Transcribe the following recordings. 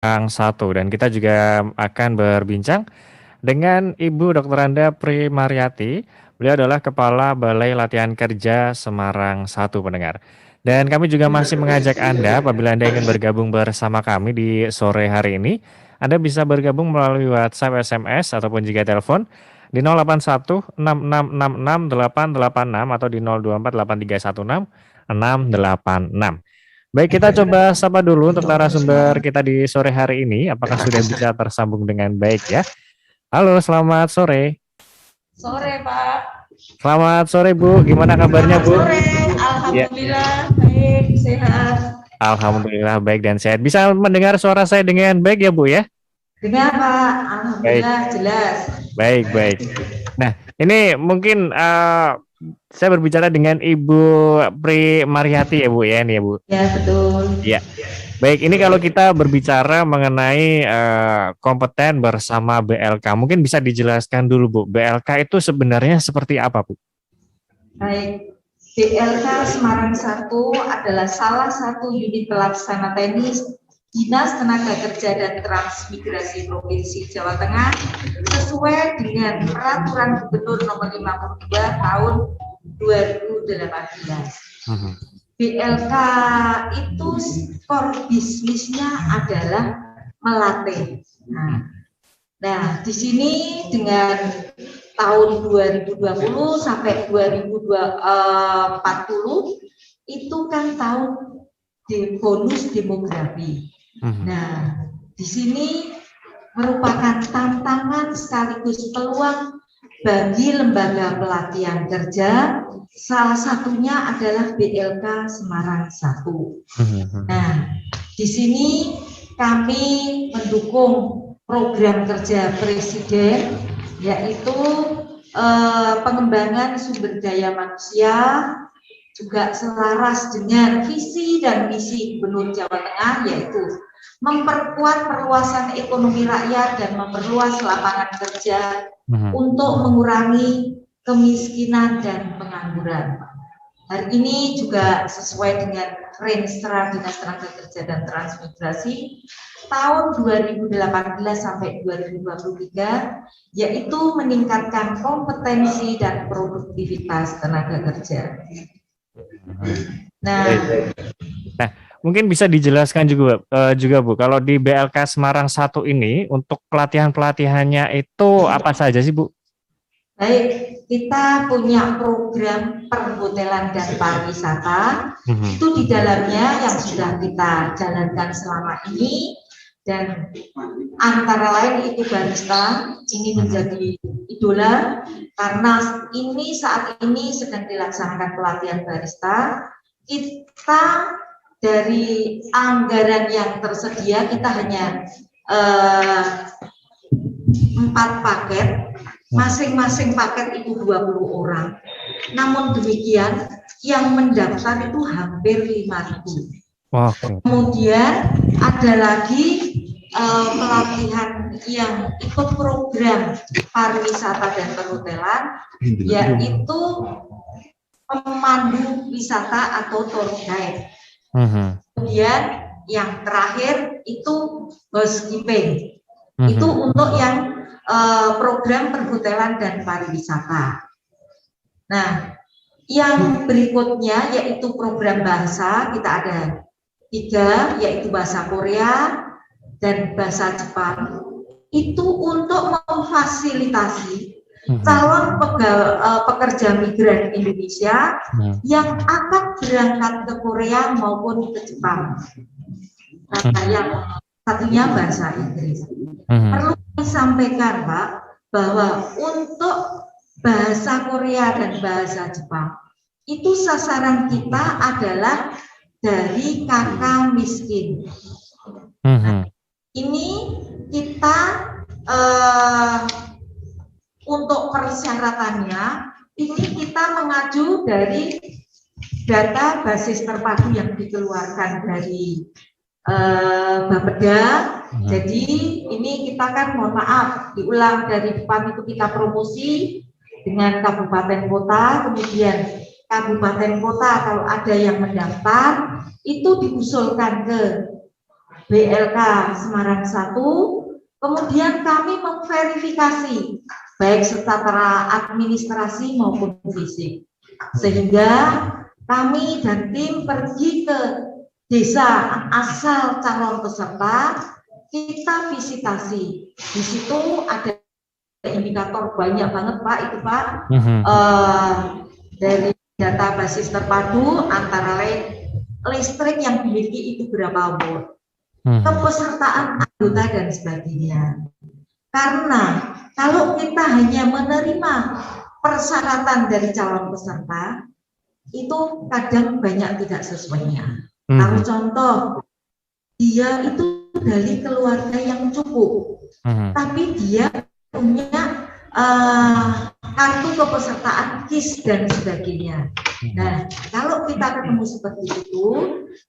Yang satu dan kita juga akan berbincang dengan Ibu Dr. Anda Primaryati. Beliau adalah Kepala Balai Latihan Kerja Semarang Satu pendengar. Dan kami juga masih mengajak Anda apabila Anda ingin bergabung bersama kami di sore hari ini, Anda bisa bergabung melalui WhatsApp, SMS ataupun juga telepon di 081 6666 886 atau di 024 8316 686. Baik, kita coba sapa dulu untuk narasumber kita di sore hari ini. Apakah sudah bisa tersambung dengan baik ya? Halo, selamat sore. Sore, Pak. Selamat sore, Bu. Gimana kabarnya, Selamat Bu? sore. Ya, Alhamdulillah baik, sehat. Alhamdulillah baik dan sehat. Bisa mendengar suara saya dengan baik ya, Bu ya? Dengar, Pak. Baik, Alhamdulillah jelas. baik, baik. Nah, ini mungkin saya berbicara dengan Ibu Pri Mariati ya, Bu ya, ini ya, Bu. Ya, betul. Ya. Baik, ini kalau kita berbicara mengenai kompeten bersama BLK, mungkin bisa dijelaskan dulu, Bu. BLK itu sebenarnya seperti apa, Bu? Baik. BLK Semarang 1 adalah salah satu unit pelaksana teknis Dinas Tenaga Kerja dan Transmigrasi Provinsi Jawa Tengah sesuai dengan Peraturan Gubernur Nomor 52 Tahun 2018. BLK itu core bisnisnya adalah melatih. Nah, di sini dengan tahun 2020 sampai 2040 itu kan tahun bonus demografi. Nah, di sini merupakan tantangan sekaligus peluang bagi lembaga pelatihan kerja. Salah satunya adalah BLK Semarang 1. Nah, di sini kami mendukung program kerja Presiden, yaitu pengembangan sumber daya manusia, juga selaras dengan visi dan misi Gubernur Jawa Tengah, yaitu memperkuat perluasan ekonomi rakyat dan memperluas lapangan kerja untuk mengurangi kemiskinan dan pengangguran. Hari ini juga sesuai dengan Renstra Dinas Tenaga Kerja dan Transmigrasi tahun 2018 sampai 2023, yaitu meningkatkan kompetensi dan produktivitas tenaga kerja. Nah, mungkin bisa dijelaskan juga Bu, kalau di BLK Semarang 1 ini untuk pelatihannya itu apa saja sih, Bu? Baik, kita punya program perhotelan dan pariwisata. Itu di dalamnya yang sudah kita jalankan selama ini, dan antara lain itu barista. Ini menjadi idola karena ini saat ini sedang dilaksanakan pelatihan barista. Kita dari anggaran yang tersedia, kita hanya 4 paket. Masing-masing paket itu 20 orang. Namun demikian, yang mendaftar itu hampir 5.000. Kemudian ada lagi pelatihan yang ikut program pariwisata dan perhotelan, yaitu pemandu wisata atau tour guide. Kemudian yang terakhir itu housekeeping. Itu untuk yang program perhotelan dan pariwisata. Nah, yang berikutnya yaitu program bahasa, kita ada 3, yaitu bahasa Korea dan bahasa Jepang. Itu untuk memfasilitasi calon pekerja migran Indonesia yang akan berangkat ke Korea maupun ke Jepang. Nah, yang satunya bahasa Inggris. Perlu disampaikan, Pak, bahwa untuk bahasa Korea dan bahasa Jepang itu sasaran kita adalah dari kakak miskin. Nah, ini kita untuk persyaratannya ini kita mengacu dari data basis terpadu yang dikeluarkan dari Bapeda. Jadi ini kita kan, mohon maaf, diulang dari depan itu kita promosi dengan kabupaten kota, kemudian kabupaten kota kalau ada yang mendaftar itu diusulkan ke BLK Semarang 1, kemudian kami memverifikasi baik secara administrasi maupun fisik, sehingga kami dan tim pergi ke desa asal calon peserta, kita visitasi. Di situ ada indikator banyak banget Pak, itu Pak, dari data basis terpadu antara lain listrik yang dimiliki itu berapa watt, kepesertaan anggota dan sebagainya. Karena kalau kita hanya menerima persyaratan dari calon peserta, itu kadang banyak tidak sesuainya. Kalau contoh, dia itu dari keluarga yang cukup, tapi dia punya kartu kepesertaan KIS dan sebagainya. Nah, kalau kita ketemu seperti itu,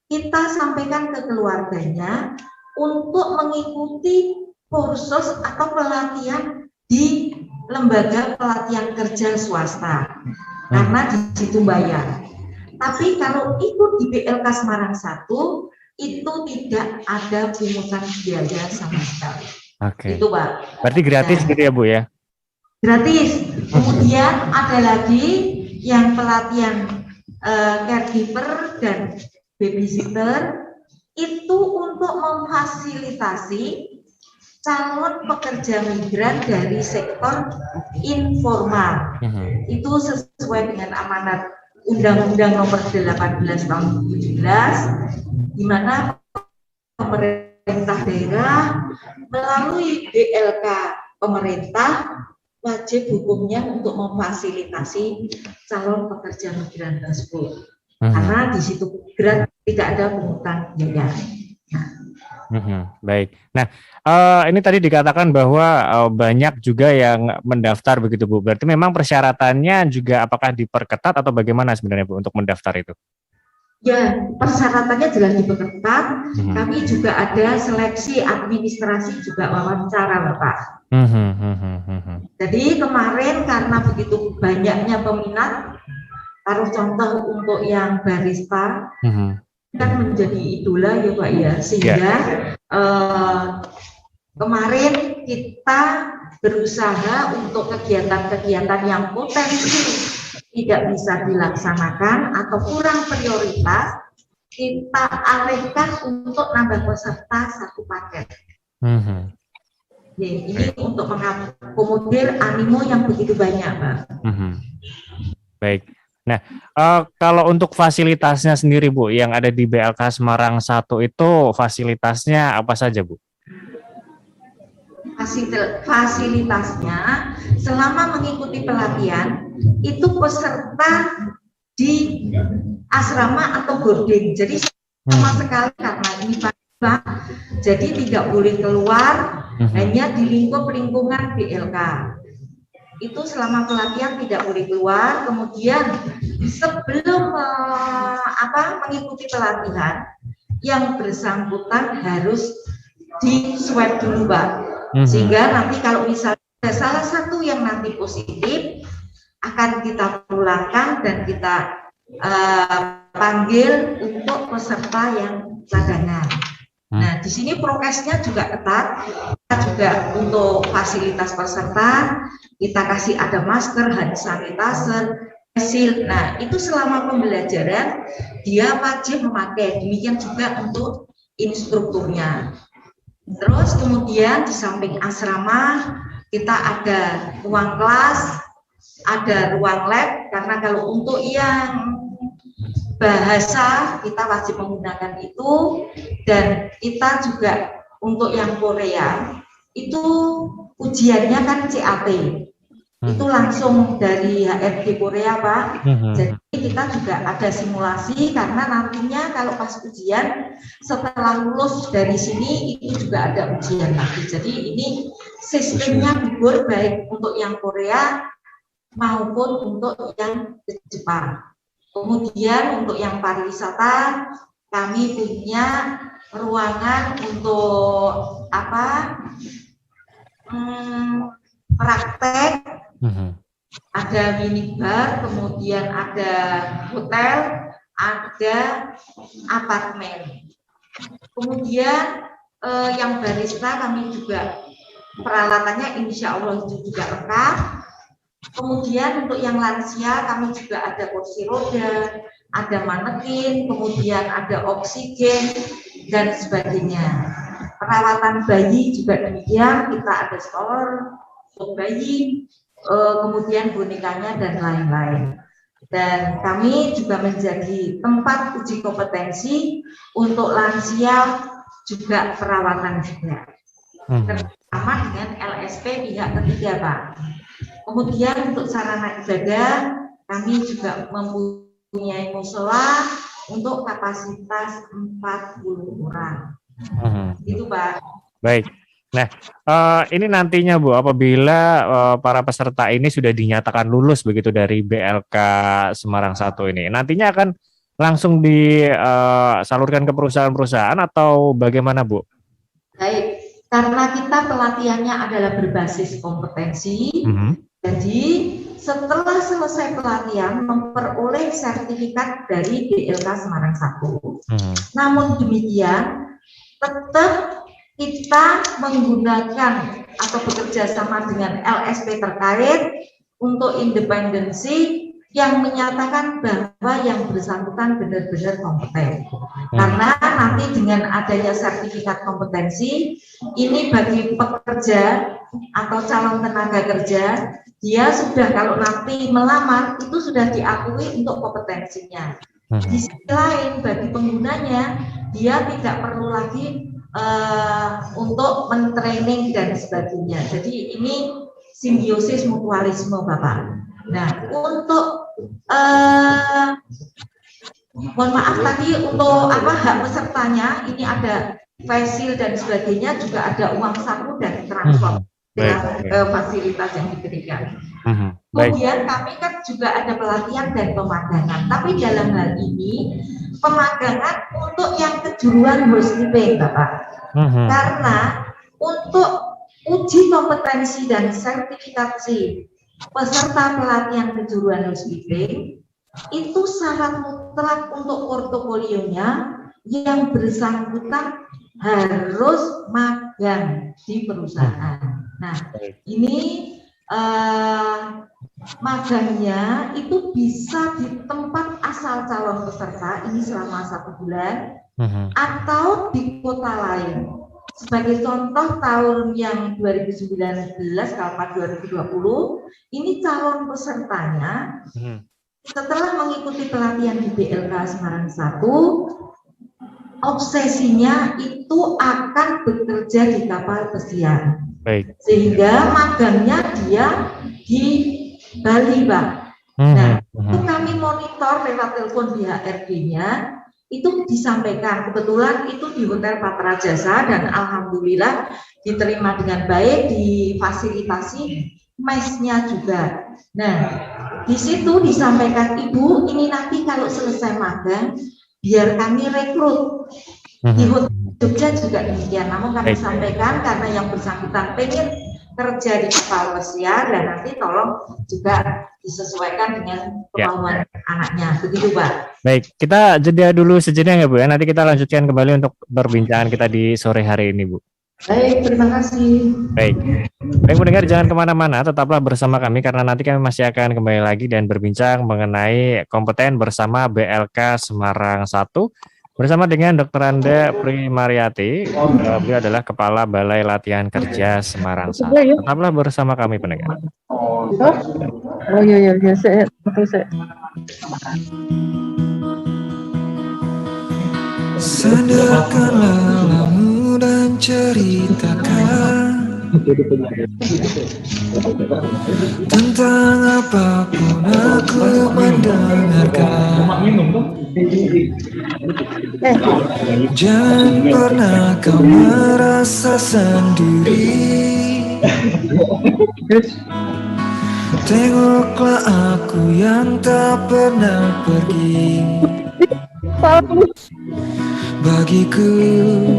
kita sampaikan ke keluarganya untuk mengikuti kursus atau pelatihan di lembaga pelatihan kerja swasta, karena di situ bayar. Tapi kalau ikut di BLK Semarang 1, itu tidak ada pungutan biaya sama sekali. Oke. Itu Pak. Berarti gratis gitu ya Bu ya? Gratis. Kemudian ada lagi yang pelatihan caregiver dan babysitter, itu untuk memfasilitasi calon pekerja migran dari sektor informal. Itu sesuai dengan amanat Undang-Undang Nomor 18 Tahun 2017, di mana pemerintah daerah melalui BLK pemerintah wajib hukumnya untuk memfasilitasi calon pekerja migran tersebut. Karena di situ migran tidak ada pungutan biaya. Baik. Nah, ini tadi dikatakan bahwa banyak juga yang mendaftar begitu Bu. Berarti memang persyaratannya juga apakah diperketat atau bagaimana sebenarnya Bu untuk mendaftar itu? Ya, persyaratannya jelas diperketat, tapi juga ada seleksi administrasi juga wawancara Bapak. Jadi kemarin karena begitu banyaknya peminat, taruh contoh untuk yang barista, kan menjadi idola ya Pak ya, sehingga kemarin kita berusaha untuk kegiatan-kegiatan yang potensi tidak bisa dilaksanakan atau kurang prioritas, kita alihkan untuk nambah peserta satu paket. Ya, ini untuk mengakomodir animo yang begitu banyak Pak. Baik. Nah, kalau untuk fasilitasnya sendiri Bu, yang ada di BLK Semarang 1 itu fasilitasnya apa saja Bu? Fasilitasnya selama mengikuti pelatihan itu peserta di asrama atau boarding. Jadi sama sekali karena ini Pak, jadi tidak boleh keluar, hanya di lingkup lingkungan BLK. Itu selama pelatihan tidak boleh keluar. Kemudian sebelum mengikuti pelatihan, yang bersangkutan harus di swab dulu Pak, sehingga nanti kalau misalnya ada salah satu yang nanti positif, akan kita pulangkan dan kita panggil untuk peserta yang cadangan. Nah, di sini prokesnya juga ketat. Kita juga untuk fasilitas peserta, kita kasih ada masker, hand sanitizer, shield. Nah, itu selama pembelajaran dia wajib memakai. Demikian juga untuk instrukturnya. Terus kemudian di samping asrama kita ada ruang kelas, ada ruang lab, karena kalau untuk yang bahasa kita wajib menggunakan itu, dan kita juga untuk yang Korea itu ujiannya kan CAT, itu langsung dari HRD Korea Pak. Jadi kita juga ada simulasi, karena nantinya kalau pas ujian setelah lulus dari sini itu juga ada ujian lagi. Jadi ini sistemnya libur baik untuk yang Korea maupun untuk yang Jepang. Kemudian untuk yang pariwisata kami punya ruangan untuk praktek, ada minibar, kemudian ada hotel, ada apartemen. Kemudian yang barista kami juga peralatannya insya Allah itu juga lengkap. Kemudian untuk yang lansia kami juga ada kursi roda, ada manekin, kemudian ada oksigen dan sebagainya. Perawatan bayi juga demikian, kita ada stroller untuk bayi, kemudian bonekanya dan lain-lain. Dan kami juga menjadi tempat uji kompetensi untuk lansia juga perawatan juga. Terutama dengan LSP pihak ketiga, Pak. Kemudian untuk sarana ibadah kami juga mempunyai musola untuk kapasitas 40 orang. Itu, Pak. Baik. Nah, ini nantinya Bu, apabila para peserta ini sudah dinyatakan lulus begitu dari BLK Semarang 1 ini, nantinya akan langsung disalurkan ke perusahaan-perusahaan atau bagaimana, Bu? Baik, karena kita pelatihannya adalah berbasis kompetensi, jadi setelah selesai pelatihan memperoleh sertifikat dari BLK Semarang 1. Namun demikian, tetap kita menggunakan atau bekerja sama dengan LSP terkait untuk independensi yang menyatakan bahwa yang bersangkutan benar-benar kompeten. Karena nanti dengan adanya sertifikat kompetensi, ini bagi pekerja atau calon tenaga kerja, dia sudah kalau nanti melamar itu sudah diakui untuk kompetensinya. Di sisi lain bagi penggunanya, dia tidak perlu lagi untuk mentraining dan sebagainya. Jadi ini simbiosis mutualisme, Bapak. Nah, untuk mohon maaf tadi untuk hak pesertanya ini ada fasil dan sebagainya, juga ada uang saku dan transport dengan fasilitas yang diberikan. Kemudian kami kan juga ada pelatihan dan pemagangan, tapi dalam hal ini pemagangan untuk yang kejuruan housekeeping, Bapak. Karena untuk uji kompetensi dan sertifikasi peserta pelatihan kejuruan housekeeping itu syarat mutlak untuk portofolionya yang bersangkutan harus magang di perusahaan. Nah, ini magangnya itu bisa di tempat asal calon peserta ini selama 1 bulan atau di kota lain. Sebagai contoh tahun yang 2019 kalau 2020 ini calon pesertanya setelah mengikuti pelatihan di BLK Semarang 1, obsesinya itu akan bekerja di kapal pesiar. Sehingga magangnya dia di Bali, Pak. Nah, itu kami monitor lewat telepon di HRD-nya, itu disampaikan. Kebetulan itu di Hotel Patra Jasa dan alhamdulillah diterima dengan baik, difasilitasi mesnya juga. Nah, di situ disampaikan, Ibu, ini nanti kalau selesai magang, biar kami rekrut. Di Hotel Jogja juga demikian, namun kami sampaikan karena yang bersangkutan pengen kerja di kapal pesiar dan nanti tolong juga disesuaikan dengan kemauan anaknya, begitu, Pak. Baik, kita jeda dulu sejenak ya, Bu ya. Nanti kita lanjutkan kembali untuk perbincangan kita di sore hari ini, Bu. Baik, terima kasih. Baik, pendengar jangan kemana-mana, tetaplah bersama kami karena nanti kami masih akan kembali lagi dan berbincang mengenai kompeten bersama BLK Semarang 1 bersama dengan Dr. Anda Primaryati. Beliau adalah Kepala Balai Latihan Kerja Semarang 1. Tetaplah bersama kami, pendengar. Oh iya, saya. Sadarkanlah lamu dan ceritakan tentang apapun aku mendengarkan. Jangan pernah kau merasa sendiri. Tengoklah aku yang tak pernah pergi. Bagiku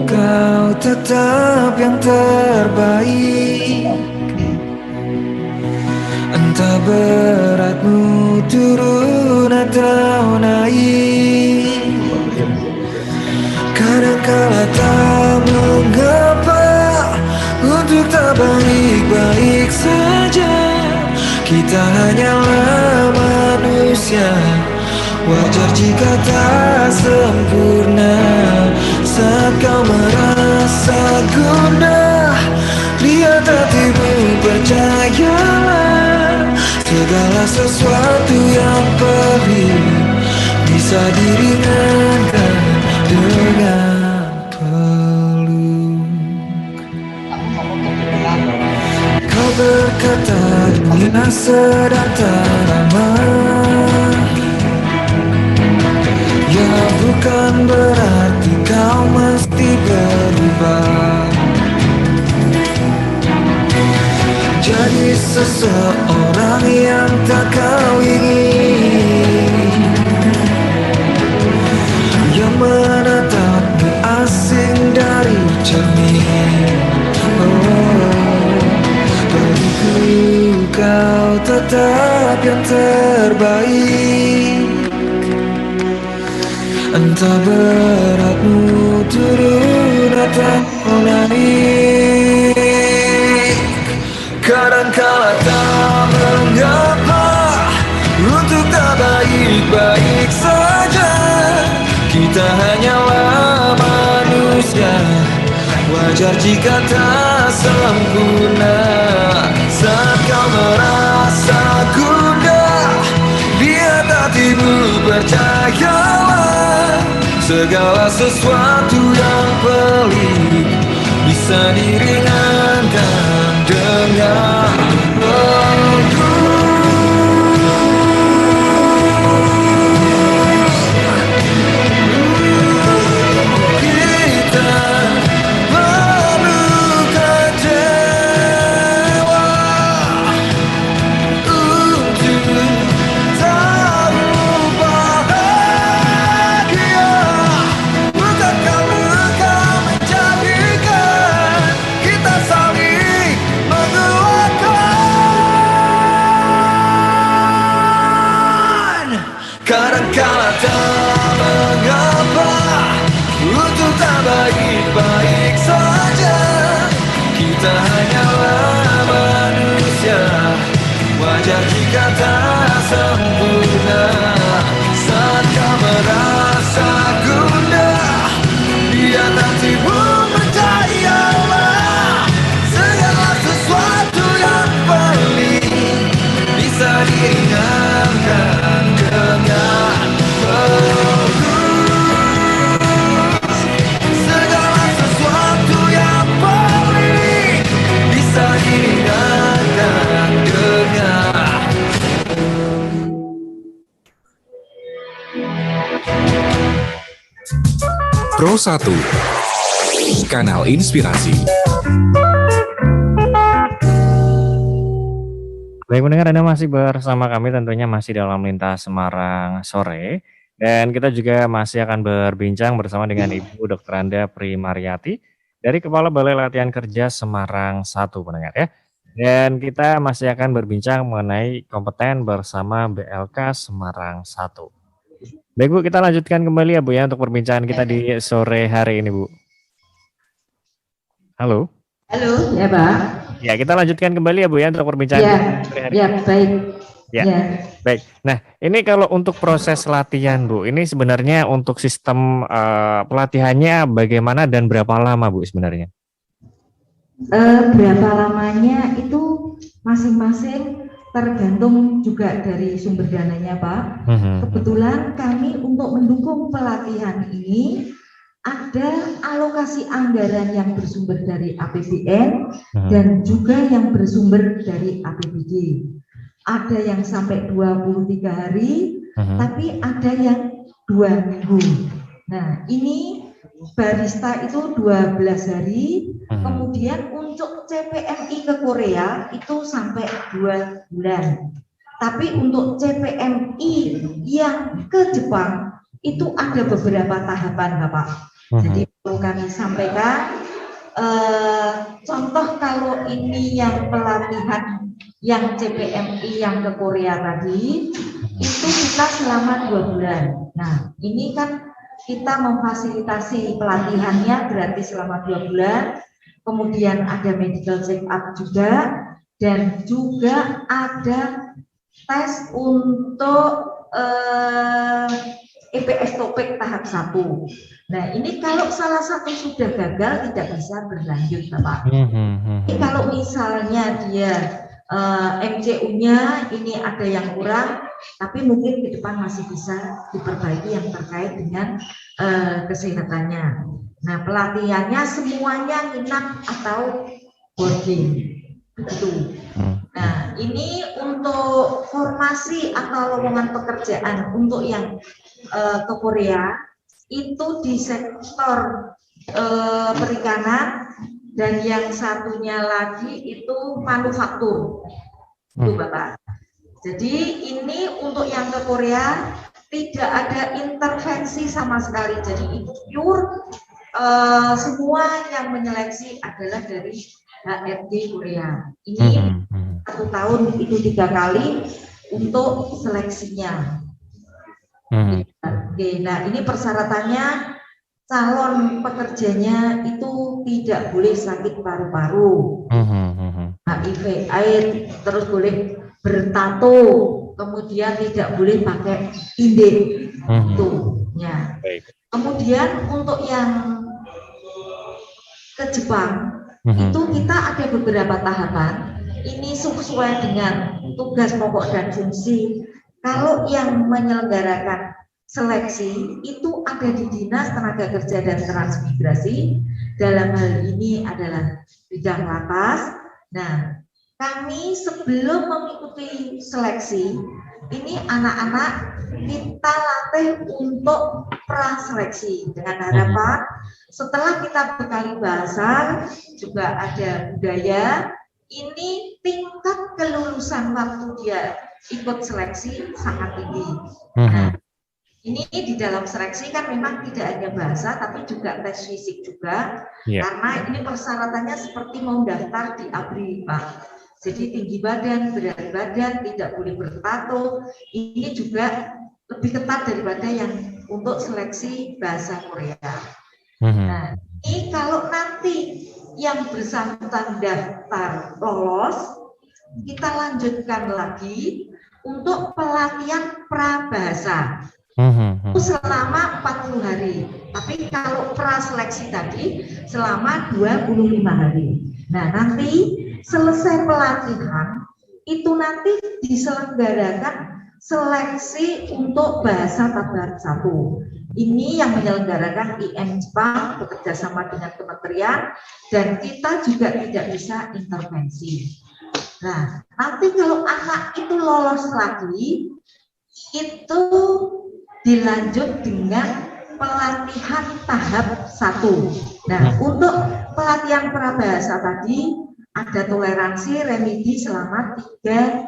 kau tetap yang terbaik. Entah beratmu turun atau naik, kadang kala untuk tak baik-baik saja. Kita hanyalah manusia, wajar jika tak sempurna. Saat kau merasa gundah, lihat hatimu, percayalah. Segala sesuatu yang pelik bisa diringankan dengan peluk. Kau berkata dunia sedang tak ramah, ya bukan berarti kau mesti berubah. Jadi seseorang yang tak kau ingin, yang menatapmu asing dari cermin. Bagiku kau tetap yang terbaik. Entah beratmu turun atau naik, kadangkala tak mengapa untuk tak baik-baik saja. Kita hanyalah manusia, wajar jika tak sempurna. Saat kau merasa gundah, lihat hatimu, percayalah. Segala sesuatu yang pelik bisa diringankan dengan peluk. Kadangkala tak mengapa untuk tak baik-baik saja. Kita hanyalah manusia, wajar jika tak sempurna. Saat kau merasa gundah, lihat hatimu, percayalah. Segala sesuatu yang pelik bisa diringankan dengan peluk. Segala sesuatu yang pelik bisa diringankan dengan Pro 1, kanal inspirasi. Baik pendengar, Anda masih bersama kami tentunya masih dalam Lintas Semarang Sore. Dan kita juga masih akan berbincang bersama dengan Ibu Dr. Anda Primaryati dari Kepala Balai Latihan Kerja Semarang 1 pendengar ya. Dan kita masih akan berbincang mengenai kompeten bersama BLK Semarang 1. Baik Bu, kita lanjutkan kembali ya Bu ya untuk perbincangan kita di sore hari ini Bu. Halo. Halo, ya Pak. Ya, kita lanjutkan kembali ya Bu ya untuk perbincangan Ya, kita di sore hari ya ini. baik. Ya. Baik. Nah, ini kalau untuk proses latihan Bu, ini sebenarnya untuk sistem pelatihannya bagaimana dan berapa lama Bu sebenarnya? Berapa lamanya itu masing-masing tergantung juga dari sumber dananya Pak. Kebetulan kami untuk mendukung pelatihan ini ada alokasi anggaran yang bersumber dari APBN dan juga yang bersumber dari APBD. Ada yang sampai 23 hari, tapi ada yang 2 minggu. Nah, ini barista itu 12 hari, kemudian untuk CPMI ke Korea itu sampai 2 bulan. Tapi untuk CPMI yang ke Jepang itu ada beberapa tahapan Bapak. Jadi perlu kami sampaikan, contoh kalau ini yang pelatihan yang CPMI yang ke Korea tadi, itu kita selama 2 bulan. Nah, ini kan kita memfasilitasi pelatihannya berarti selama 2 bulan. kemudian ada medical check up juga, dan juga ada tes untuk EPS topik tahap 1. Nah, ini kalau salah satu sudah gagal tidak bisa berlanjut, Bapak. Jadi kalau misalnya dia MCU-nya ini ada yang kurang, tapi mungkin ke depan masih bisa diperbaiki yang terkait dengan kesehatannya. Nah, pelatihannya semuanya nginap atau boarding, begitu. Nah, ini untuk formasi atau lowongan pekerjaan untuk yang ke Korea itu di sektor perikanan, dan yang satunya lagi itu manufaktur, itu Bapak. Jadi ini untuk yang ke Korea tidak ada intervensi sama sekali, jadi itu pure semua yang menyeleksi adalah dari HRD Korea. Ini 1 tahun itu 3 kali untuk seleksinya. Oke, nah ini persyaratannya calon pekerjanya itu tidak boleh sakit paru-paru, HIV AIDS, terus boleh bertato, kemudian tidak boleh pakai indek, itu ya. Kemudian untuk yang ke Jepang itu kita ada beberapa tahapan. Ini sesuai dengan tugas pokok dan fungsi. Kalau yang menyelenggarakan seleksi itu ada di Dinas Tenaga Kerja dan Transmigrasi, dalam hal ini adalah bidang lapas. Nah, kami sebelum mengikuti seleksi, ini anak-anak kita latih untuk praseleksi dengan harapan setelah kita bekali bahasa, juga ada budaya, ini tingkat kelulusan waktu dia ikut seleksi sangat tinggi. Nah, ini di dalam seleksi kan memang tidak hanya bahasa, tapi juga tes fisik juga, karena ini persyaratannya seperti mau daftar di ABRI, Pak. Jadi tinggi badan, berat badan, tidak boleh bertato. Ini juga lebih ketat daripada yang untuk seleksi bahasa Korea. Nah, ini kalau nanti yang bersangkutan daftar lolos, kita lanjutkan lagi untuk pelatihan prabahasa. Itu selama 40 hari. Tapi kalau praseleksi tadi selama 25 hari. Nah, nanti selesai pelatihan itu nanti diselenggarakan seleksi untuk bahasa tahap 1. Ini yang menyelenggarakan IM Jepang bekerja sama dengan kementerian, dan kita juga tidak bisa intervensi. Nah, nanti kalau anak itu lolos lagi, itu dilanjut dengan pelatihan tahap 1. Nah, untuk pelatihan prabahasa tadi ada toleransi remedi selama 3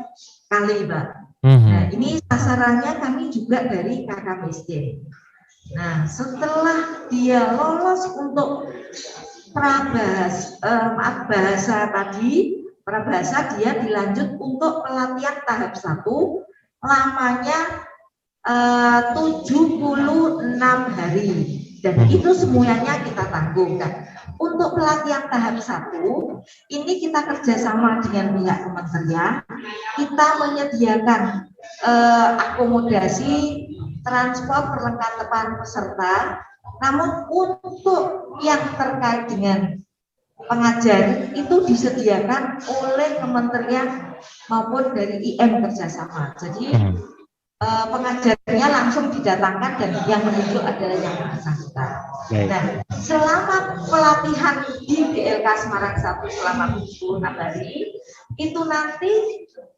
kali, Pak. Nah, ini sasarannya kami juga dari KKMSD. Nah, setelah dia lolos untuk bahasa tadi, prabahasa, dia dilanjut untuk pelatihan tahap 1, lamanya 76 hari, dan itu semuanya kita tanggungkan. Untuk pelatihan tahap 1, ini kita kerjasama dengan pihak kementerian, kita menyediakan akomodasi, transport, perlengkapan peserta. Namun untuk yang terkait dengan pengajar itu disediakan oleh kementerian maupun dari IM kerjasama. Jadi pengajarnya langsung didatangkan dan yang menunjuk adalah yang bersangkutan. Nah, selama pelatihan di BLK Semarang 1 selama 76 hari, itu nanti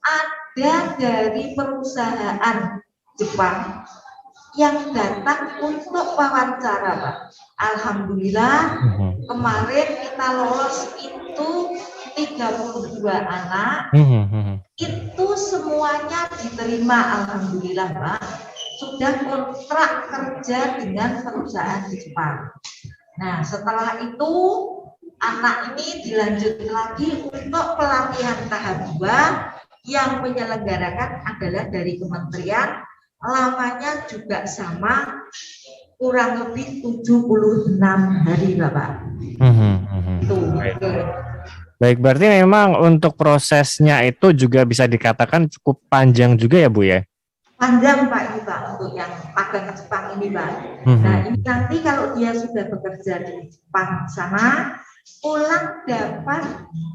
ada dari perusahaan Jepang yang datang untuk wawancara, Pak. Alhamdulillah kemarin kita lolos itu 32 anak, itu semuanya diterima, alhamdulillah, Pak. Sudah kontrak kerja dengan perusahaan di Jepang. Nah, setelah itu anak ini dilanjut lagi untuk pelatihan tahap 2 yang menyelenggarakan adalah dari kementerian, lamanya juga sama, kurang lebih 76 hari, Bapak. Itu. Baik. Baik, berarti memang untuk prosesnya itu juga bisa dikatakan cukup panjang juga ya Bu ya? Panjang Pak ini Pak untuk yang magang Jepang ini Pak. Nah ini nanti kalau dia sudah bekerja di Jepang sana, pulang dapat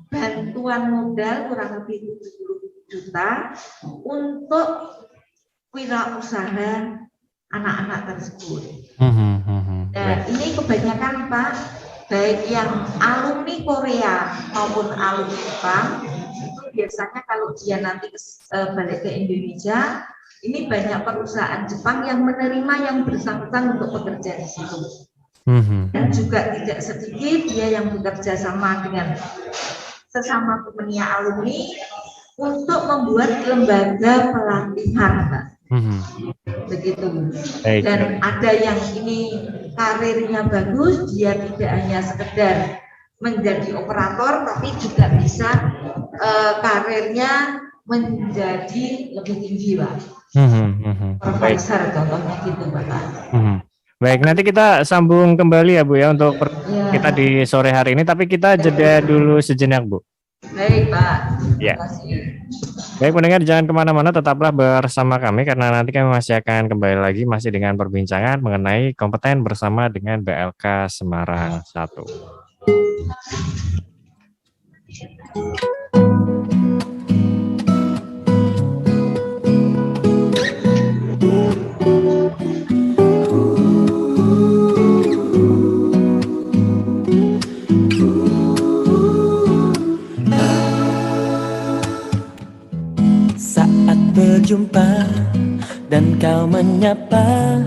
bantuan modal kurang lebih 70 juta untuk wirausaha anak-anak tersebut. Nah ini kebanyakan Pak, baik yang alumni Korea maupun alumni Jepang, itu biasanya kalau dia nanti balik ke Indonesia, ini banyak perusahaan Jepang yang menerima yang bersangkutan untuk bekerja di situ. Dan juga tidak sedikit dia yang bekerja sama dengan sesama temannya alumni untuk membuat lembaga pelatihan, Pak. Begitu. Dan ada yang ini karirnya bagus, dia tidak hanya sekedar menjadi operator, tapi juga bisa karirnya menjadi lebih tinggi, Pak. Profesor contohnya gitu, Bapak. Baik, nanti kita sambung kembali ya Bu ya untuk kita di sore hari ini, tapi kita jeda dulu sejenak Bu. Baik Pak. Ya. Baik pendengar, jangan kemana-mana, tetaplah bersama kami karena nanti kami masih akan kembali lagi masih dengan perbincangan mengenai kompeten bersama dengan BLK Semarang 1. Berjumpa dan kau menyapa,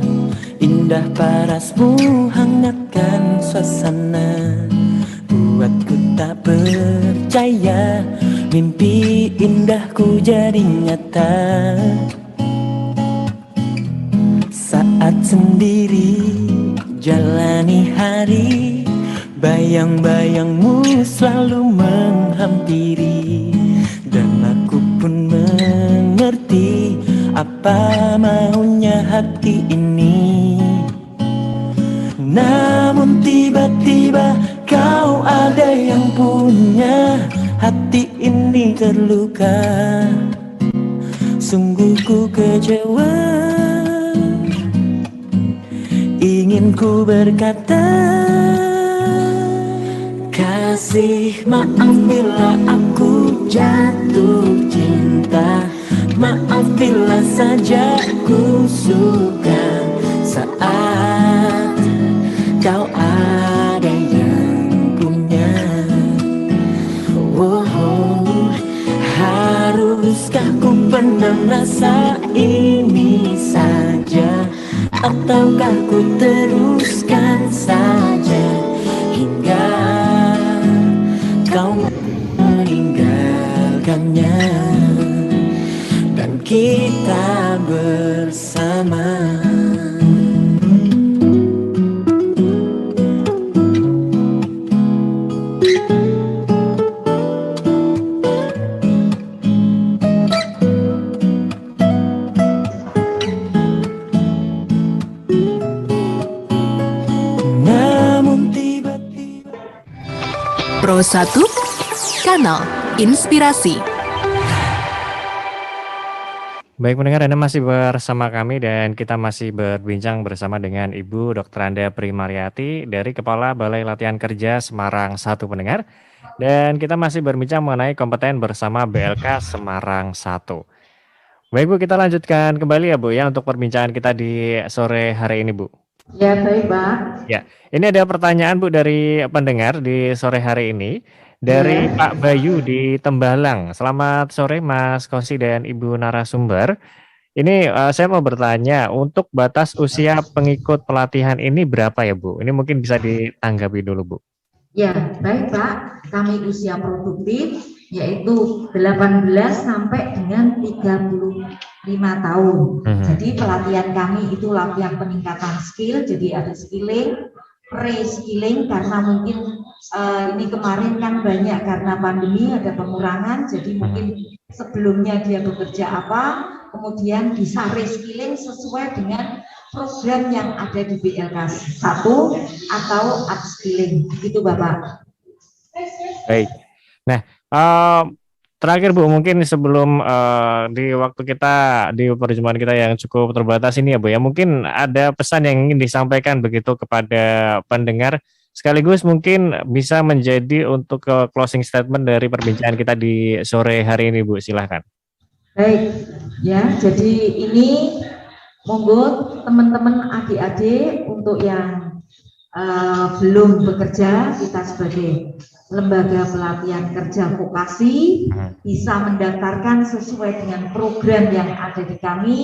indah parasmu hangatkan suasana, buatku tak percaya mimpi indahku jadi nyata. Saat sendiri jalani hari, bayang-bayangmu selalu menghampiri, dan aku pun mengerti apa maunya hati ini. Namun tiba-tiba kau ada yang punya hati ini terluka. Sungguh ku kecewa, ingin ku berkata, kasih maaf bila aku jatuh cinta, maaf bila saja ku suka saat kau ada yang punya. Haruskah ku pendam rasa ini saja, ataukah ku teruskan saja hingga kau meninggalkannya dan kita bersama. Namun tiba-tiba Pro 1 Kanal Inspirasi. Baik pendengar, Anda masih bersama kami dan kita masih berbincang bersama dengan Ibu Dr. Randa Primaryati dari Kepala Balai Latihan Kerja Semarang 1 pendengar. Dan kita masih berbincang mengenai kompeten bersama BLK Semarang 1. Baik Bu, kita lanjutkan kembali ya Bu ya untuk perbincangan kita di sore hari ini Bu. Ya baik Pak. Ya, ini ada pertanyaan Bu dari pendengar di sore hari ini. Dari Pak Bayu di Tembalang. Selamat sore Mas Kosi dan Ibu narasumber. Ini saya mau bertanya, untuk batas usia pengikut pelatihan ini berapa ya Bu? Ini mungkin bisa ditanggapi dulu Bu. Ya baik Pak, kami usia produktif yaitu 18 sampai dengan 35 tahun. Jadi pelatihan kami itu latihan peningkatan skill, jadi ada skilling, re-skilling karena mungkin ini kemarin kan banyak karena pandemi ada pengurangan, jadi mungkin sebelumnya dia bekerja apa, kemudian bisa re-skilling sesuai dengan program yang ada di BLK 1 atau upskilling, gitu Bapak. Baik. Nah, terakhir Bu, mungkin sebelum di waktu kita di perjumpaan kita yang cukup terbatas ini ya Bu ya, mungkin ada pesan yang ingin disampaikan begitu kepada pendengar, sekaligus mungkin bisa menjadi untuk closing statement dari perbincangan kita di sore hari ini Bu, silahkan. Baik, ya. Jadi ini monggo teman-teman adik-adik untuk yang belum bekerja, kita sebagai lembaga pelatihan kerja vokasi bisa mendaftarkan sesuai dengan program yang ada di kami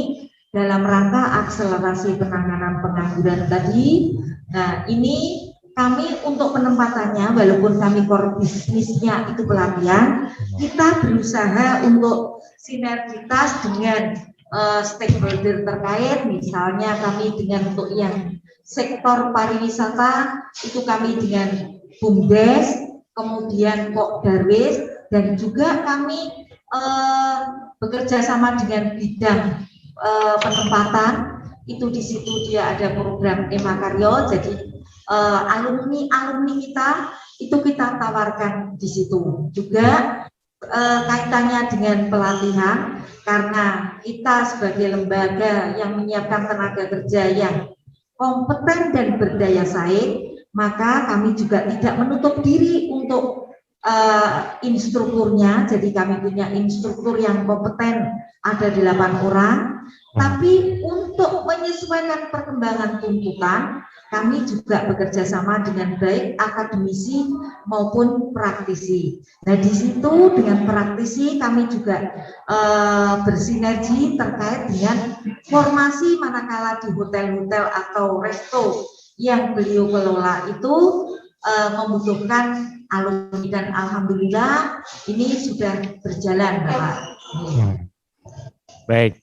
dalam rangka akselerasi penanganan pengangguran tadi. Nah, ini kami untuk penempatannya, walaupun kami core bisnisnya itu pelatihan, kita berusaha untuk sinergitas dengan stakeholder terkait, misalnya kami dengan untuk yang sektor pariwisata itu kami dengan BUMDes, kemudian Kok Darwis, dan juga kami bekerja sama dengan bidang penempatan, itu di situ dia ada program Emakaryo, jadi alumni kita itu kita tawarkan di situ juga. Kaitannya dengan pelatihan, karena kita sebagai lembaga yang menyiapkan tenaga kerja yang kompeten dan berdaya saing, maka kami juga tidak menutup diri untuk instrukturnya. Jadi kami punya instruktur yang kompeten, ada 8 orang, tapi untuk menyesuaikan perkembangan tuntutan, kami juga bekerja sama dengan baik akademisi maupun praktisi. Nah, di situ dengan praktisi kami juga bersinergi terkait dengan formasi manakala di hotel-hotel atau resto yang beliau kelola itu membutuhkan alumni, dan alhamdulillah ini sudah berjalan, Bapak. Baik.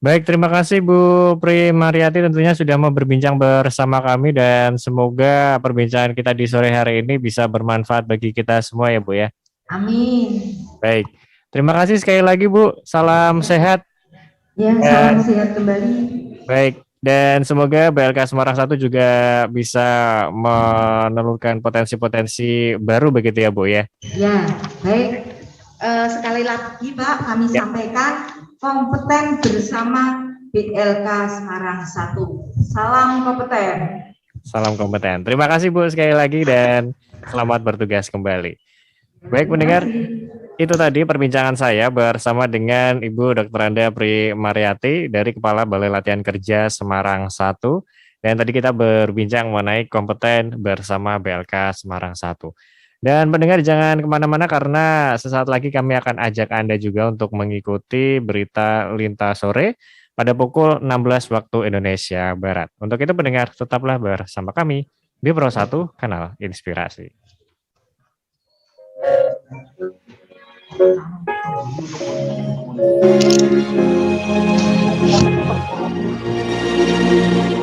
Baik, terima kasih Bu Pri Mariati tentunya sudah mau berbincang bersama kami, dan semoga perbincangan kita di sore hari ini bisa bermanfaat bagi kita semua ya Bu ya. Amin. Baik, terima kasih sekali lagi Bu, salam sehat. Ya, salam sehat kembali. Baik, dan semoga BLK Semarang 1 juga bisa menelurkan potensi-potensi baru begitu ya Bu ya. Ya, baik. Sekali lagi Pak, kami sampaikan kompeten bersama BLK Semarang 1. Salam kompeten. Salam kompeten. Terima kasih Bu sekali lagi dan selamat bertugas kembali. Baik pendengar, itu tadi perbincangan saya bersama dengan Ibu Dr. Anda Pri Mariati dari Kepala Balai Latihan Kerja Semarang 1. Dan tadi kita berbincang mengenai kompeten bersama BLK Semarang 1. Dan pendengar jangan kemana-mana karena sesaat lagi kami akan ajak Anda juga untuk mengikuti berita lintas sore pada pukul 16 waktu Indonesia Barat. Untuk itu pendengar tetaplah bersama kami di Pro 1 Kanal Inspirasi.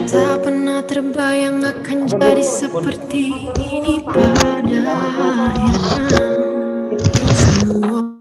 Tak pernah terbayang akan jadi seperti ini pada akhirnya. Semua